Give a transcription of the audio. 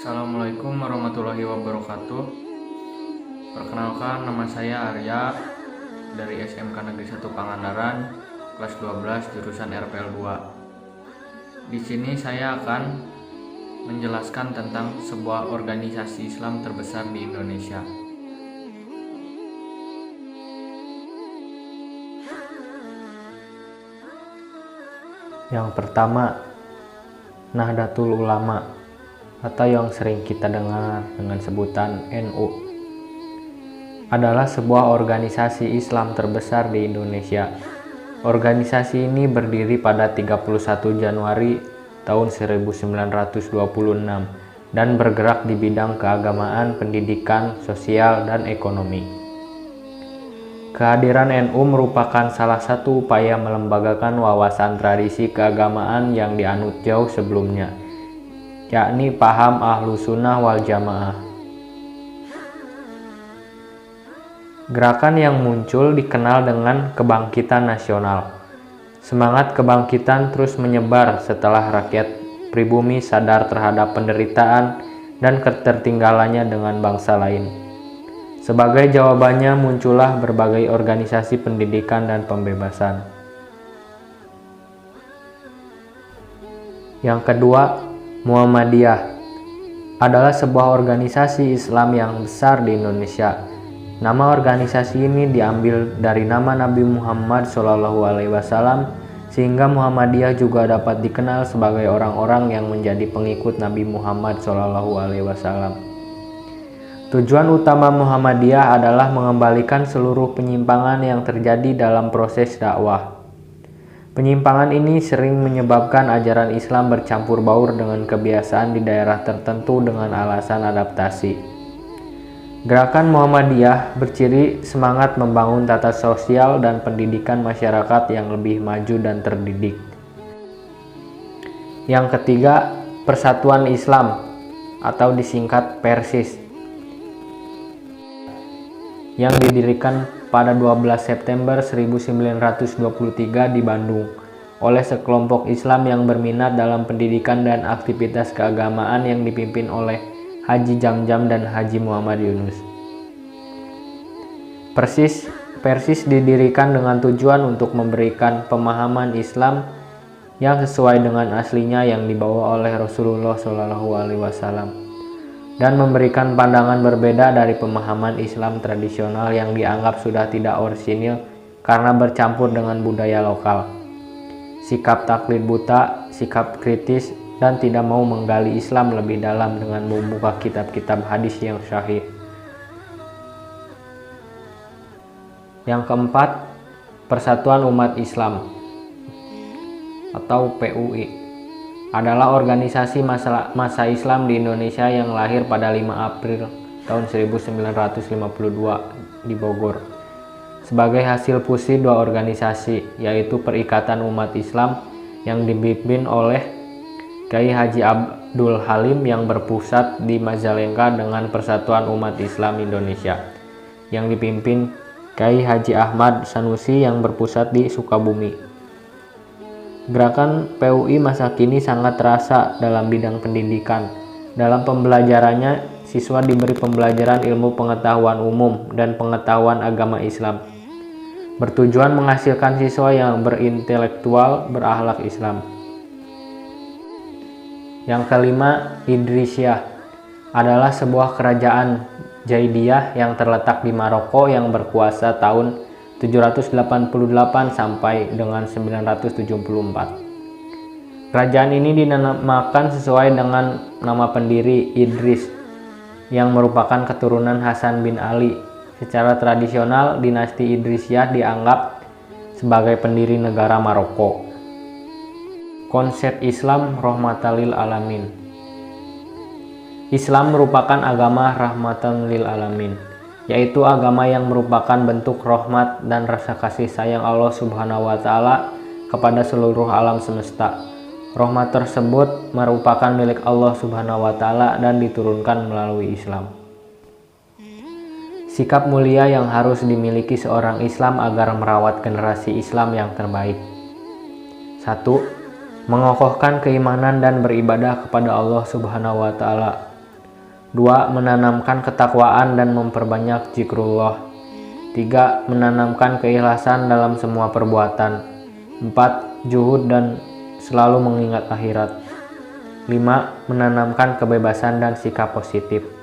Assalamualaikum warahmatullahi wabarakatuh. Perkenalkan, nama saya Arya dari SMK Negeri 1 Pangandaran, kelas 12 jurusan RPL 2. Di sini saya akan menjelaskan tentang sebuah organisasi Islam terbesar di Indonesia. Yang pertama, Nahdlatul Ulama atau yang sering kita dengar dengan sebutan NU, adalah sebuah organisasi Islam terbesar di Indonesia. Organisasi ini berdiri pada 31 Januari tahun 1926 dan bergerak di bidang keagamaan, pendidikan, sosial, dan ekonomi. Kehadiran NU merupakan salah satu upaya melembagakan wawasan tradisi keagamaan yang dianut jauh sebelumnya, yakni paham Ahlus Sunnah wal Jamaah. Gerakan yang muncul dikenal dengan kebangkitan nasional. Semangat kebangkitan terus menyebar setelah rakyat pribumi sadar terhadap penderitaan dan ketertinggalannya dengan bangsa lain. Sebagai jawabannya muncullah berbagai organisasi pendidikan dan pembebasan. Yang kedua, Muhammadiyah adalah sebuah organisasi Islam yang besar di Indonesia. Nama organisasi ini diambil dari nama Nabi Muhammad SAW, sehingga Muhammadiyah juga dapat dikenal sebagai orang-orang yang menjadi pengikut Nabi Muhammad SAW. Tujuan utama Muhammadiyah adalah mengembalikan seluruh penyimpangan yang terjadi dalam proses dakwah. Penyimpangan ini sering menyebabkan ajaran Islam bercampur baur dengan kebiasaan di daerah tertentu dengan alasan adaptasi. Gerakan Muhammadiyah berciri semangat membangun tata sosial dan pendidikan masyarakat yang lebih maju dan terdidik. Yang ketiga, Persatuan Islam atau disingkat Persis, yang didirikan pada 12 September 1923 di Bandung oleh sekelompok Islam yang berminat dalam pendidikan dan aktivitas keagamaan yang dipimpin oleh Haji Jamjam dan Haji Muhammad Yunus. Persis didirikan dengan tujuan untuk memberikan pemahaman Islam yang sesuai dengan aslinya yang dibawa oleh Rasulullah SAW, dan memberikan pandangan berbeda dari pemahaman Islam tradisional yang dianggap sudah tidak orisinil karena bercampur dengan budaya lokal. Sikap taklid buta, sikap kritis, dan tidak mau menggali Islam lebih dalam dengan membuka kitab-kitab hadis yang sahih. Yang keempat, Persatuan Umat Islam atau PUI adalah organisasi massa Islam di Indonesia yang lahir pada 5 April tahun 1952 di Bogor. Sebagai hasil fusi dua organisasi, yaitu Perikatan Umat Islam yang dipimpin oleh Kiai Haji Abdul Halim yang berpusat di Majalengka dengan Persatuan Umat Islam Indonesia yang dipimpin Kiai Haji Ahmad Sanusi yang berpusat di Sukabumi. Gerakan PUI masa kini sangat terasa dalam bidang pendidikan. Dalam pembelajarannya, siswa diberi pembelajaran ilmu pengetahuan umum dan pengetahuan agama Islam, bertujuan menghasilkan siswa yang berintelektual, berakhlak Islam. Yang kelima, Idrisiyah adalah sebuah kerajaan Jaidiyah yang terletak di Maroko yang berkuasa tahun 788 sampai dengan 974. Kerajaan ini dinamakan sesuai dengan nama pendiri Idris yang merupakan keturunan Hasan bin Ali. Secara tradisional, dinasti Idrisiyah dianggap sebagai pendiri negara Maroko. Konsep Islam rahmatan lil alamin. Islam merupakan agama rahmatan lil alamin, yaitu agama yang merupakan bentuk rahmat dan rasa kasih sayang Allah Subhanahu wa Ta'ala kepada seluruh alam semesta. Rahmat tersebut merupakan milik Allah Subhanahu wa Ta'ala dan diturunkan melalui Islam. Sikap mulia yang harus dimiliki seorang Islam agar merawat generasi Islam yang terbaik. 1. Mengokohkan keimanan dan beribadah kepada Allah Subhanahu wa Ta'ala. 2. Menanamkan ketakwaan dan memperbanyak zikrullah. 3. Menanamkan keikhlasan dalam semua perbuatan. 4. Juhud dan selalu mengingat akhirat. 5. Menanamkan kebebasan dan sikap positif.